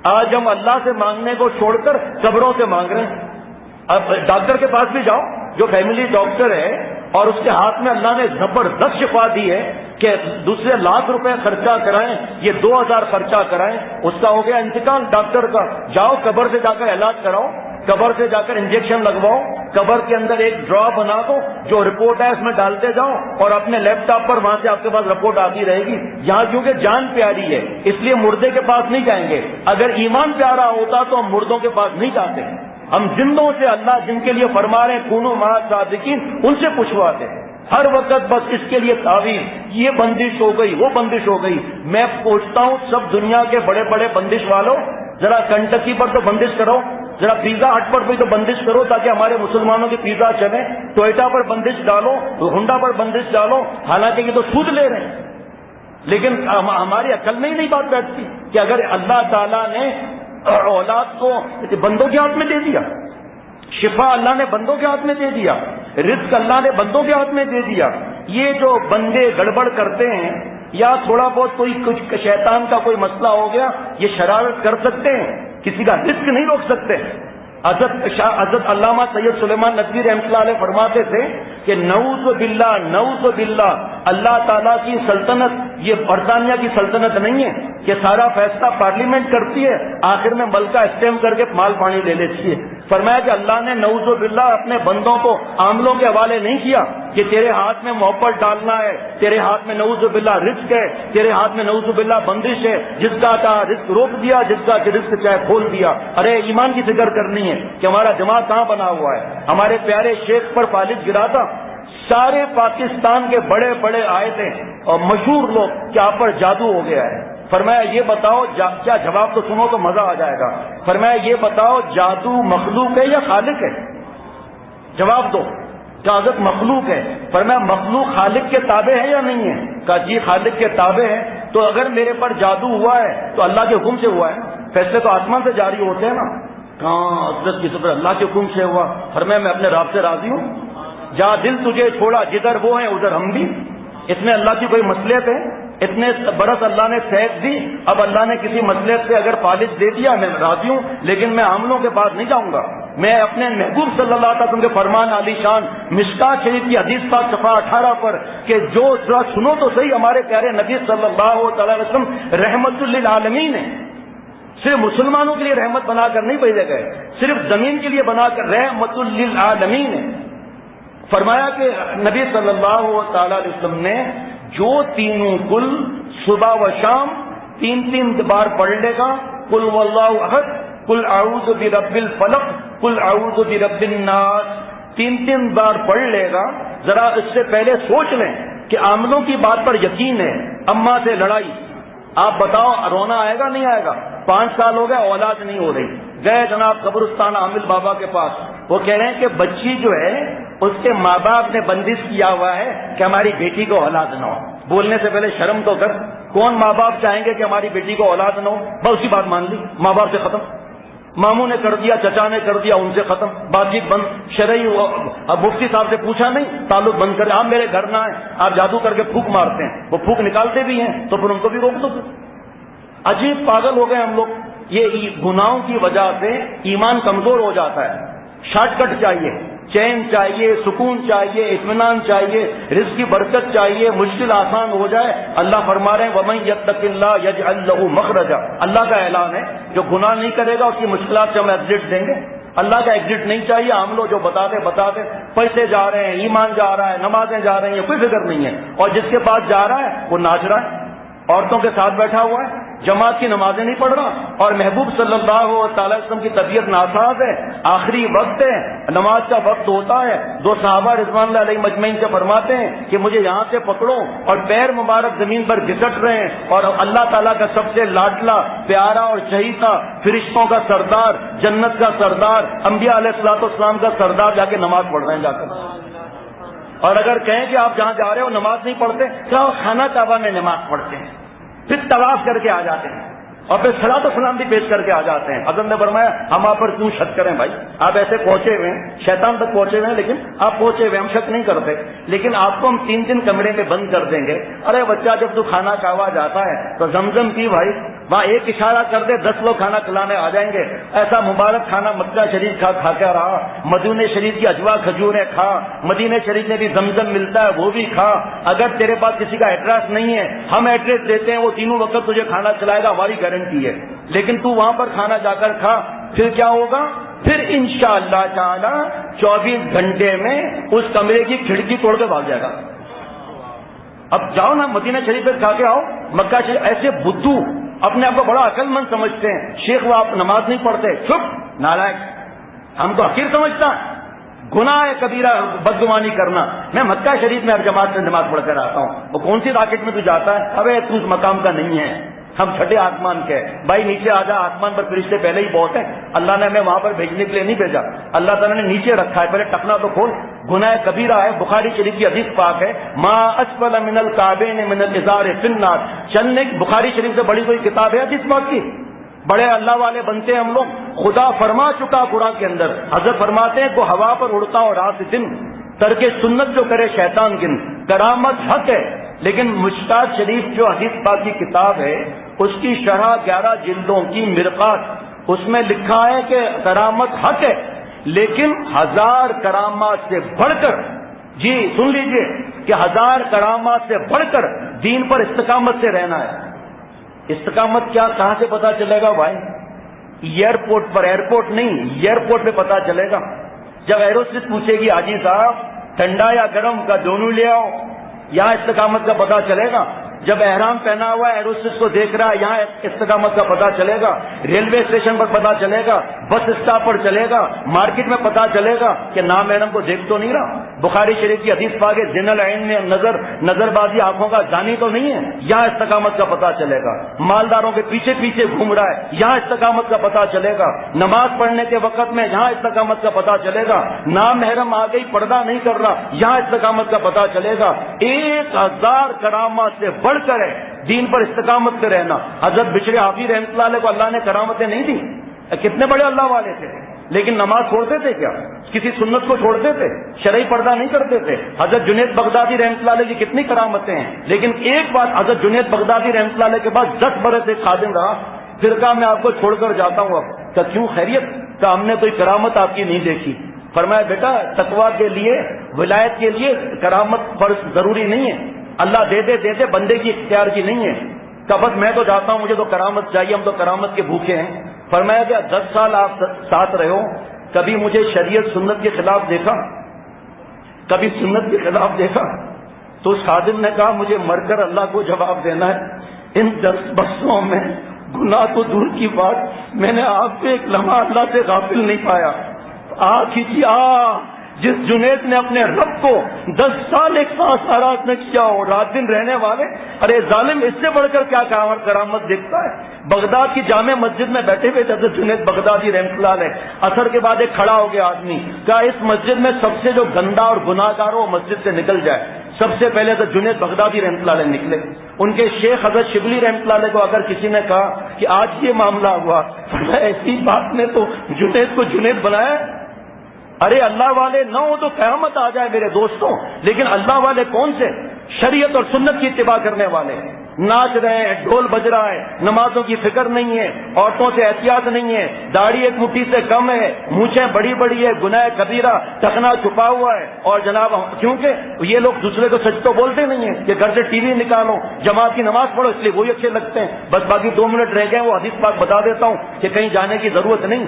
آج ہم اللہ سے مانگنے کو چھوڑ کر قبروں سے مانگ رہے ہیں. اب ڈاکٹر کے پاس بھی جاؤ جو فیملی ڈاکٹر ہے اور اس کے ہاتھ میں اللہ نے زبردست شفا دی ہے کہ دوسرے لاکھ روپے خرچہ کرائیں، یہ 2000 خرچہ کرائیں، اس کا ہو گیا انتقال ڈاکٹر کا. جاؤ قبر سے جا کر علاج کراؤ، قبر سے جا کر انجیکشن لگواؤ، قبر کے اندر ایک ڈرا بنا دو، جو رپورٹ ہے اس میں ڈالتے جاؤ اور اپنے لیپ ٹاپ پر وہاں سے آپ کے پاس رپورٹ آتی رہے گی. یہاں کیونکہ جان پیاری ہے اس لیے مردے کے پاس نہیں جائیں گے. اگر ایمان پیارا ہوتا تو ہم مردوں کے پاس نہیں جاتے، ہم زندوں سے اللہ جن کے لیے فرما رہے ہیں کونوا مع الصادقین ان سے پوچھواتے ہیں. ہر وقت بس اس کے لیے تعویذ، یہ بندش ہو گئی وہ بندش ہو گئی. میں پوچھتا ہوں سب دنیا کے بڑے بڑے بندش والوں، ذرا کنٹکی پر تو بندش کرو، ذرا پیزا ہٹ پر بھی تو بندش کرو تاکہ ہمارے مسلمانوں کی پیزا چلے. ٹوئٹا پر بندش ڈالو، ہونڈا پر بندش ڈالو، حالانکہ یہ تو سود لے رہے ہیں. لیکن ہماری عقل میں ہی نہیں بات بیٹھتی کہ اگر اللہ تعالیٰ نے اولاد کو بندوں کے ہاتھ میں دے دیا، شفا اللہ نے بندوں کے ہاتھ میں دے دیا، رزق اللہ نے بندوں کے ہاتھ میں دے دیا، یہ جو بندے گڑبڑ کرتے ہیں یا تھوڑا بہت کوئی کچھ شیطان کا کوئی مسئلہ ہو گیا یہ شرارت کر سکتے ہیں، کسی کا رزق نہیں روک سکتے. حضرت علامہ سید سلیمان ندوی رحمۃ اللہ علیہ فرماتے تھے کہ نعوذ باللہ اللہ تعالیٰ کی سلطنت یہ برطانیہ کی سلطنت نہیں ہے کہ سارا فیصلہ پارلیمنٹ کرتی ہے، آخر میں ملکہ اسٹیمپ کر کے مال پانی لے لیتی ہے. فرمایا کہ اللہ نے نعوذ باللہ اپنے بندوں کو عاملوں کے حوالے نہیں کیا کہ تیرے ہاتھ میں محبت ڈالنا ہے، تیرے ہاتھ میں نعوذ باللہ رزق ہے، تیرے ہاتھ میں نعوذ باللہ بندش ہے، جس کا چاہے رزق روک دیا، جس کا رزق چاہے کھول دیا. ارے ایمان کی فکر کرنی ہے کہ ہمارا دماغ کہاں بنا ہوا ہے. ہمارے پیارے شیخ پر فالج گرا تھا، سارے پاکستان کے بڑے بڑے آئے تھے اور مشہور لوگ کہ آپ پر جادو ہو گیا ہے. فرمایا یہ بتاؤ کیا جواب تو سنو تو مزہ آ جائے گا. فرمایا یہ بتاؤ جادو مخلوق ہے یا خالق ہے؟ جواب دو. کیا حضرت مخلوق ہے؟ فرمایا مخلوق خالق کے تابع ہے یا نہیں ہے؟ کہا جی خالق کے تابع ہے. تو اگر میرے پر جادو ہوا ہے تو اللہ کے حکم سے ہوا ہے، فیصلے تو آسمان سے جاری ہوتے ہیں نا. کہاں حضرت کی صدر اللہ کے حکم سے ہوا. فرمایا میں اپنے رب سے راضی ہوں. جا دل تجھے چھوڑا جدھر وہ ہیں ادھر ہم بھی. اس میں اللہ کی کوئی مصلحت ہے؟ اتنے برس اللہ نے صحت دی، اب اللہ نے کسی مصلحت سے اگر فالج دے دیا میں راضی ہوں، لیکن میں عاملوں کے پاس نہیں جاؤں گا. میں اپنے محبوب صلی اللہ علیہ وسلم کے فرمان علی شان مشکات شریف کی حدیث پاک صفحہ 18 پر کہ جو ذرا سنو تو صحیح، ہمارے پیارے نبی صلی اللہ علیہ وسلم رحمت للعالمین ہیں. صرف مسلمانوں کے لیے رحمت بنا کر نہیں بھیجے گئے، صرف زمین کے لیے بنا کر رحمت للعالمین ہے. فرمایا کہ نبی صلی اللہ تعالی علیہ وسلم نے جو تینوں کل صبح و شام 3 بار پڑھ لے گا، قل واللہ احد، قل اعوذ برب الفلق، قل اعوذ برب الناس، 3 بار پڑھ لے گا. ذرا اس سے پہلے سوچ لیں کہ عاملوں کی بات پر یقین ہے. اماں سے لڑائی، آپ بتاؤ رونا آئے گا نہیں آئے گا؟ 5 سال ہو گئے اولاد نہیں ہو رہی. گئے جناب قبرستان عامل بابا کے پاس، وہ کہہ رہے ہیں کہ بچی جو ہے اس کے ماں باپ نے بندش کیا ہوا ہے کہ ہماری بیٹی کو اولاد نہ ہو. بولنے سے پہلے شرم تو کر. کون ماں باپ چاہیں گے کہ ہماری بیٹی کو اولاد نہ ہو؟ بس اسی بات مان لی، ماں باپ سے ختم. ماموں نے کر دیا، چچا نے کر دیا، ان سے ختم، بات چیت بند. شرعی اب مفتی صاحب سے پوچھا نہیں، تعلق بند کر. آپ میرے گھر نہ آئیں، آپ جادو کر کے پھونک مارتے ہیں، وہ پھونک نکالتے بھی ہیں تو پھر ان کو بھی روک دو. عجیب پاگل ہو گئے ہم لوگ. یہ گناہوں کی وجہ سے ایمان کمزور ہو جاتا ہے. شارٹ کٹ چاہیے، چین چاہیے، سکون چاہیے، اطمینان چاہیے، رزق کی برکت چاہیے، مشکل آسان ہو جائے. اللہ فرما رہے ہیں وَمَن يَتَّقِ اللَّهَ يَجْعَل لَّهُ مَخْرَجًا. اللہ کا اعلان ہے جو گناہ نہیں کرے گا اس کی مشکلات سے ہم ایگزٹ دیں گے. اللہ کا ایگزٹ نہیں چاہیے. ہم لوگ جو بتا دے پیسے جا رہے ہیں، ایمان جا رہا ہے، نمازیں جا رہی ہیں، کوئی فکر نہیں ہے. اور جس کے پاس جا رہا ہے وہ ناچ رہا ہے، عورتوں کے ساتھ بیٹھا ہوا ہے، جماعت کی نمازیں نہیں پڑھ رہا. اور محبوب صلی اللہ تعالی وسلم کی طبیعت ناساز ہے، آخری وقت ہے، نماز کا وقت ہوتا ہے. 2 صحابہ رضوان اللہ علیہ مجمعین سے فرماتے ہیں کہ مجھے یہاں سے پکڑو، اور پیر مبارک زمین پر گھسٹ رہے ہیں اور اللہ تعالیٰ کا سب سے لاڈلا پیارا اور چہیتا، فرشتوں کا سردار، جنت کا سردار، انبیاء علیہ الصلوۃ والسلام کا سردار جا کے نماز پڑھ رہے ہیں جا کر. اور اگر کہیں کہ آپ جہاں جا رہے ہو نماز نہیں پڑھتے، کیا خانہ کعبہ میں نماز پڑھتے ہیں، پھر طواف کر کے آ جاتے ہیں. اور پھر صلاۃ و سلام بھی پیش کر کے آ جاتے ہیں. حضرت نے فرمایا ہم آپ پر کیوں شک کریں بھائی, آپ ایسے پہنچے ہوئے ہیں, شیطان تک پہنچے ہوئے ہیں, لیکن آپ پہنچے ہوئے, ہم شک نہیں کرتے, لیکن آپ کو ہم 3 دن کمرے میں بند کر دیں گے. ارے بچہ جب تو کھانا کھاوا جاتا ہے تو زمزم پی بھائی, وہاں ایک اشارہ کر دے 10 لوگ کھانا کھلانے آ جائیں گے. ایسا مبارک کھانا مکہ شریف کھا کے رہا, مدینہ شریف کی اجوا کھجوریں کھا, مدینہ شریف میں بھی زمزم ملتا ہے وہ بھی کھا. اگر تیرے پاس کسی کا ایڈریس نہیں ہے, ہم ایڈریس دیتے ہیں, وہ تینوں وقت تجھے کھانا کھلائے گا, ہماری گارنٹی ہے. لیکن تو وہاں پر کھانا جا کر کھا, پھر کیا ہوگا, پھر انشاءاللہ تعالی 24 گھنٹے میں اس کمرے کی کھڑکی توڑ کے بھاگ جائے گا. اب جاؤ نا مدینہ شریف پہ کھا کے آؤ. مکہ شریف ایسے بدھو اپنے آپ کو بڑا عقل مند سمجھتے ہیں, شیخ وہ آپ نماز نہیں پڑھتے, چپ نالائق, ہم کو حقیر سمجھتا ہے. گناہ ہے کبیرہ بدگمانی کرنا. میں مکہ شریف میں اب جماعت میں نماز پڑھ کر آتا ہوں. وہ کون سی راکٹ میں تو جاتا ہے, ابے تو اس مقام کا نہیں ہے, ہم چھٹے آسمان کے. بھائی نیچے آ جا, آسمان پر فرشتے پہلے ہی بہت ہیں, اللہ نے ہمیں وہاں پر بھیجنے کے لیے نہیں بھیجا, اللہ تعالیٰ نے نیچے رکھا ہے, پہلے ٹکنا تو کھول. گناہ کبیرہ ہے, بخاری شریف کی حدیث پاک ہے, ما اسفل من الکعبین من الازار فی النار. چلنے بخاری شریف سے بڑی کوئی کتاب ہے حدیث پاک کی؟ بڑے اللہ والے بنتے ہیں ہم لوگ. خدا فرما چکا قرآن کے اندر, حضرت فرماتے ہیں کو ہوا پر اڑتا ہو رات دن, ترک سنت جو کرے شیطان گن. کرامت حق ہے, لیکن مشکات شریف جو حدیث پاک کی کتاب ہے اس کی شرح 11 جلدوں کی مرقات, اس میں لکھا ہے کہ کرامت حق ہے, لیکن 1000 کرامات سے بڑھ کر, جی سن لیجئے, کہ 1000 کرامات سے بڑھ کر دین پر استقامت سے رہنا ہے. استقامت کیا, کہاں سے پتا چلے گا بھائی؟ ایئرپورٹ پر, ایئرپورٹ نہیں, ایئرپورٹ پہ پتا چلے گا. جب ایروسٹس پوچھے گی حاجی صاحب ٹھنڈا یا گرم کا دونوں لے آؤ, یہاں استقامت کا پتا چلے گا. جب احرام پہنا ہوا ہے ایروسٹس کو دیکھ رہا ہے, یہاں استقامت کا پتا چلے گا. ریلوے اسٹیشن پر پتا چلے گا, بس اسٹاپ پر چلے گا, مارکیٹ میں پتا چلے گا کہ نامحرم کو دیکھ تو نہیں رہا. بخاری شریف کی حدیث پاک ہے زنا العین میں نظر بازی آنکھوں کا زانی تو نہیں ہے, یہاں استقامت کا پتا چلے گا. مالداروں کے پیچھے پیچھے گھوم رہا ہے, یہاں استقامت کا پتا چلے گا. نماز پڑھنے کے وقت میں یہاں استقامت کا پتا چلے گا. نامحرم آ گئی, پردہ نہیں کر رہا, یہاں استقامت کا پتا چلے گا. 1000 کرامات سے بڑھ کر ہے دین پر استقامت سے رہنا. حضرت بشری حافظ رحمۃ اللہ علیہ کو اللہ نے کرامتیں نہیں دی, کتنے بڑے اللہ والے تھے, لیکن نماز چھوڑتے تھے کیا, کسی سنت کو چھوڑتے تھے, شرعی پردہ نہیں کرتے تھے. حضرت جنید بغدادی رحمۃ اللہ علیہ کی کتنی کرامتیں ہیں, لیکن ایک بات, حضرت جنید بغدادی رحمۃ اللہ علیہ کے بعد 10 برس ایک خادم رہا, پھر کہا میں آپ کو چھوڑ کر جاتا ہوں. اب کہ کیوں, خیریت؟ کہ ہم نے کوئی کرامت آپ کی نہیں دیکھی. فرمایا بیٹا تقویٰ کے لیے, ولایت کے لیے کرامت فرض ضروری نہیں ہے, اللہ دے دے بندے کی اختیار کی نہیں ہے. کہ بس میں تو جاتا ہوں, مجھے تو کرامت چاہیے, ہم تو کرامت کے بھوکے ہیں. فرمایا کہ 10 سال آپ ساتھ رہے ہو, کبھی مجھے شریعت سنت کے خلاف دیکھا, کبھی سنت کے خلاف دیکھا؟ تو اس خادم نے کہا مجھے مر کر اللہ کو جواب دینا ہے. ان 10 برسوں میں گناہ تو دور کی بات, میں نے آپ کو ایک لمحہ اللہ سے غافل نہیں پایا. جس جنید نے اپنے رب کو 10 سال ایک ساتھ آراز میں کیا ہو, رات دن رہنے والے, ارے ظالم اس سے بڑھ کر کیا کرامت دیکھتا ہے. بغداد کی جامع مسجد میں بیٹھے ہوئے حضرت جنید بغدادی رحمۃ اللہ علیہ, اثر کے بعد ایک کھڑا ہو گیا آدمی, کہا اس مسجد میں سب سے جو گندا اور گناہ گار ہو مسجد سے نکل جائے. سب سے پہلے حضرت جنید بغدادی رحمۃ اللہ علیہ نکلے. ان کے شیخ حضرت شبلی رحمۃ اللہ علیہ کو اگر کسی نے کہا کہ آج یہ معاملہ ہوا, ایسی بات نے تو جنید کو جنید بنایا. ارے اللہ والے نہ ہو تو قیامت آ جائے میرے دوستوں, لیکن اللہ والے کون سے؟ شریعت اور سنت کی اتباع کرنے والے. ناچ رہے ہیں, ڈھول بج رہا ہے, نمازوں کی فکر نہیں ہے, عورتوں سے احتیاط نہیں ہے, داڑھی ایک مٹھی سے کم ہے, مونچھیں بڑی بڑی ہے, گناہ کبیرہ ٹکنا چھپا ہوا ہے. اور جناب کیونکہ یہ لوگ دوسرے کو سچ تو بولتے نہیں ہیں کہ گھر سے ٹی وی نکالو, جماعت کی نماز پڑھو, اس لیے وہی اچھے لگتے ہیں. بس باقی 2 منٹ رہ گئے, وہ حدیث پاک بتا دیتا ہوں کہ کہیں جانے کی ضرورت نہیں.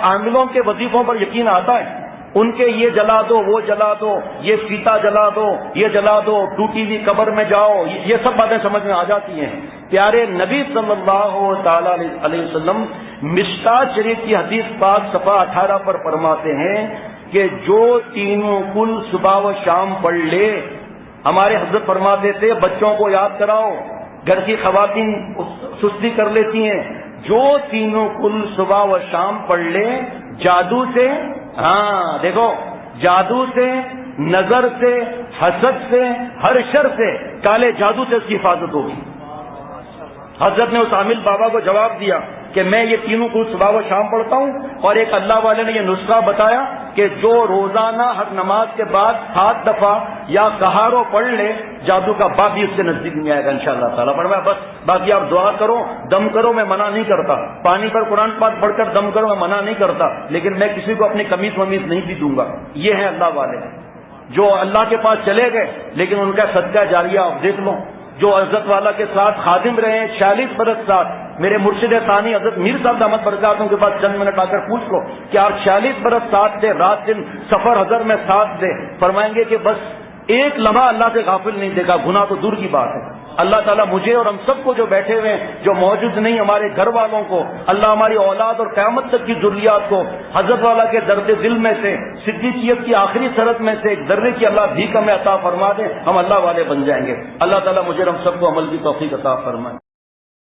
عاملوں کے وظیفوں پر یقین آتا ہے, ان کے یہ جلا دو, وہ جلا دو, یہ فیتا جلا دو, یہ جلا دو, ٹوٹی ہوئی قبر میں جاؤ, یہ سب باتیں سمجھ میں آ جاتی ہیں. پیارے نبی صلی اللہ تعالی علیہ وسلم مشکات شریف کی حدیث پاک صفحہ 18 پر فرماتے ہیں کہ جو تینوں کل صبح و شام پڑھ لے. ہمارے حضرت فرماتے تھے بچوں کو یاد کراؤ, گھر کی خواتین سستی کر لیتی ہیں, جو تینوں کل صبح و شام پڑھ لے, جادو سے, ہاں دیکھو, جادو سے, نظر سے, حسد سے, ہر شر سے, کالے جادو سے اس کی حفاظت ہوگی. حضرت نے اس عامل بابا کو جواب دیا کہ میں یہ تینوں کو صبح و شام پڑھتا ہوں، اور ایک اللہ والے نے یہ نسخہ بتایا کہ جو روزانہ ہر نماز کے بعد 7 دفعہ یا کہارو پڑھ لے، جادو کا باپ بھی اس کے نزدیک نہیں آئے گا انشاءاللہ تعالیٰ۔ فرمایا بس باقی آپ دعا کرو، دم کرو، میں منع نہیں کرتا، پانی پر قرآن پاک پڑھ کر دم کرو، میں منع نہیں کرتا، لیکن میں کسی کو اپنی قمیص ومیز نہیں بھی دوں گا۔ یہ ہیں اللہ والے جو اللہ کے پاس چلے گئے، لیکن ان کا صدقہ جاریہ آپ دیکھ لو، جو حضرت والا کے ساتھ خادم رہے ہیں 46 برس ساتھ۔ میرے مرشد ثانی حضرت میر صاحب دامت برکاتوں کے پاس چند منٹ آ کر پوچھ لو کہ آپ 46 برس ساتھ دے، رات دن سفر حضر میں ساتھ دے، فرمائیں گے کہ بس ایک لمحہ اللہ سے غافل نہیں دیکھا، گناہ تو دور کی بات ہے۔ اللہ تعالیٰ مجھے اور ہم سب کو جو بیٹھے ہوئے ہیں، جو موجود نہیں، ہمارے گھر والوں کو، اللہ ہماری اولاد اور قیامت تک کی ذریات کو حضرت والا کے درد دل میں سے، صدیقیت کی آخری سرحد میں سے ایک ذرے کی اللہ بھیک ہمیں عطا فرما دے، ہم اللہ والے بن جائیں گے۔ اللہ تعالیٰ مجھے اور ہم سب کو عمل کی توفیق عطا فرمائے۔